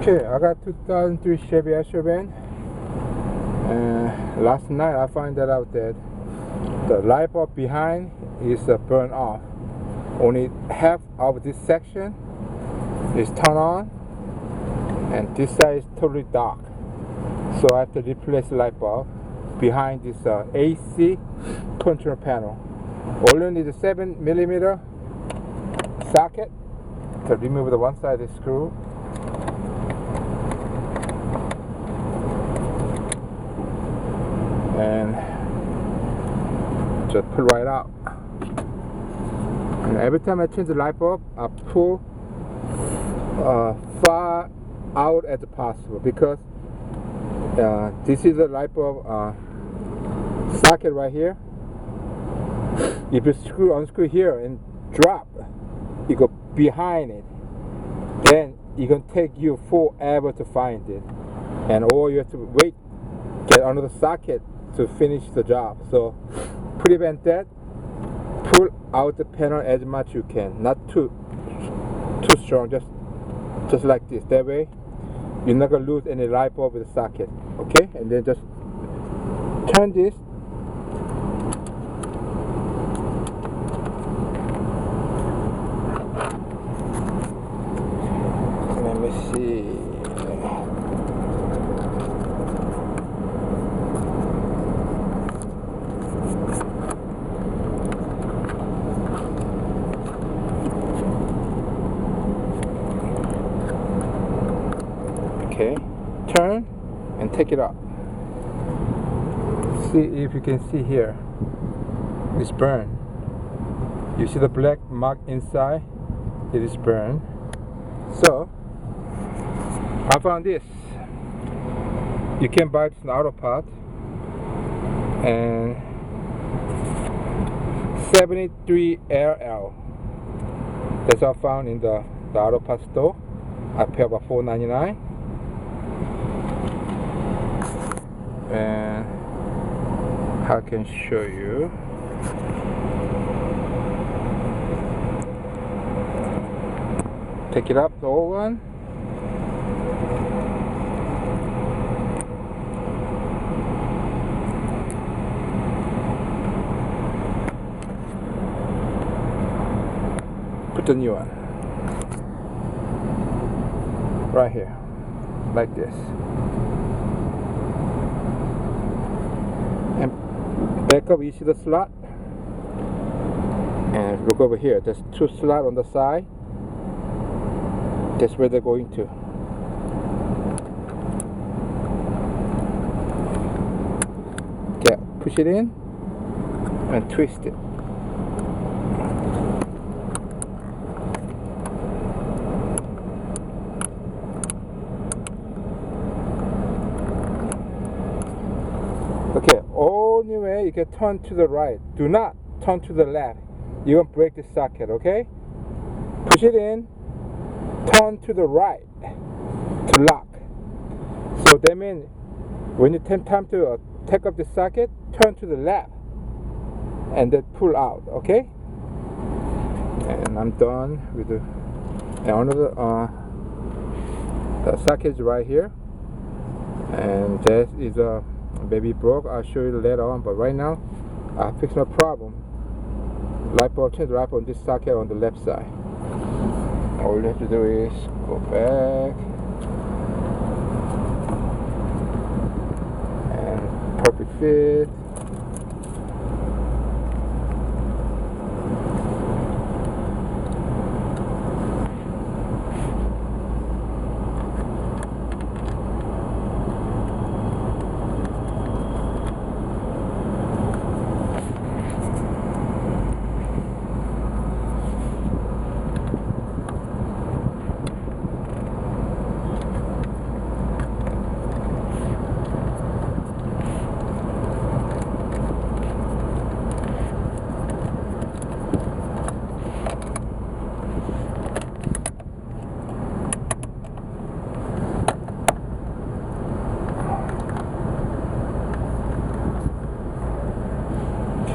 Okay, I got 2003 Chevy astro van, and last night I found that out that the light bulb behind is burned off. Only half of this section is turned on, and this side is totally dark. So I have to replace the light bulb behind this AC control panel. Only need a 7mm socket to remove the one side of the screw. And just pull right out. And every time I change the light bulb, I pull far out as possible, because this is the light bulb socket right here. If you unscrew here and drop, you go behind it, then it can take you forever to find it, and or you have to wait, get another socket to finish the job. So prevent that, pull out the panel as much you can, not too strong, just like this. That way you're not gonna lose any light bulb with the socket. Okay, and then just turn this. Let me see. Okay, turn and take it up. See if you can see here. It's burned. You see the black mark inside? It is burned. So I found this. You can buy this in auto part, and 73 LL. That's all found in the auto part store. I pay about $4.99. And I can show you. Take it up, the old one. Put the new one right here, like this. And back up, you see the slot? And look over here, there's two slots on the side. That's where they're going to. Okay, push it in and twist it. Okay, only way you can turn to the right. Do not turn to the left. You're gonna break the socket, okay? Push it in, turn to the right to lock. So that means when you take time to take up the socket, turn to the left and then pull out, okay? And I'm done with the socket is right here, and that is a baby broke. I'll show you later on, but right now I fixed my problem. Light bulb, change the light bulb on this socket on the left side. All you have to do is go back, and perfect fit.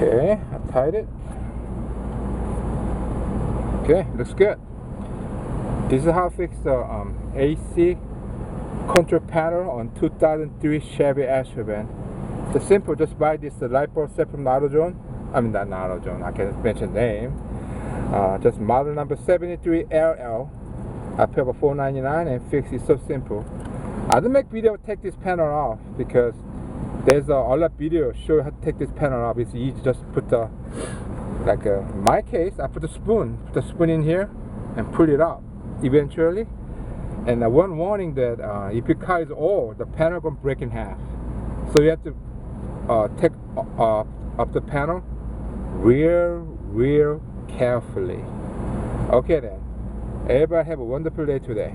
Okay, I tied it. Okay, looks good. This is how I fix the AC control panel on 2003 Chevy Astro van. It's simple, just buy this light bulb set from AutoZone. I mean, not AutoZone, I can't mention name. Just model number 73LL. I pay about $4.99 and fix it. So simple. I didn't make video take this panel off because there's a lot of video show you how to take this panel off. It's easy, just put the, like in my case, I put the spoon in here and pull it up eventually. And one warning that if your car is old, the panel gonna break in half. So you have to take up the panel real carefully. Okay then. Everybody have a wonderful day today.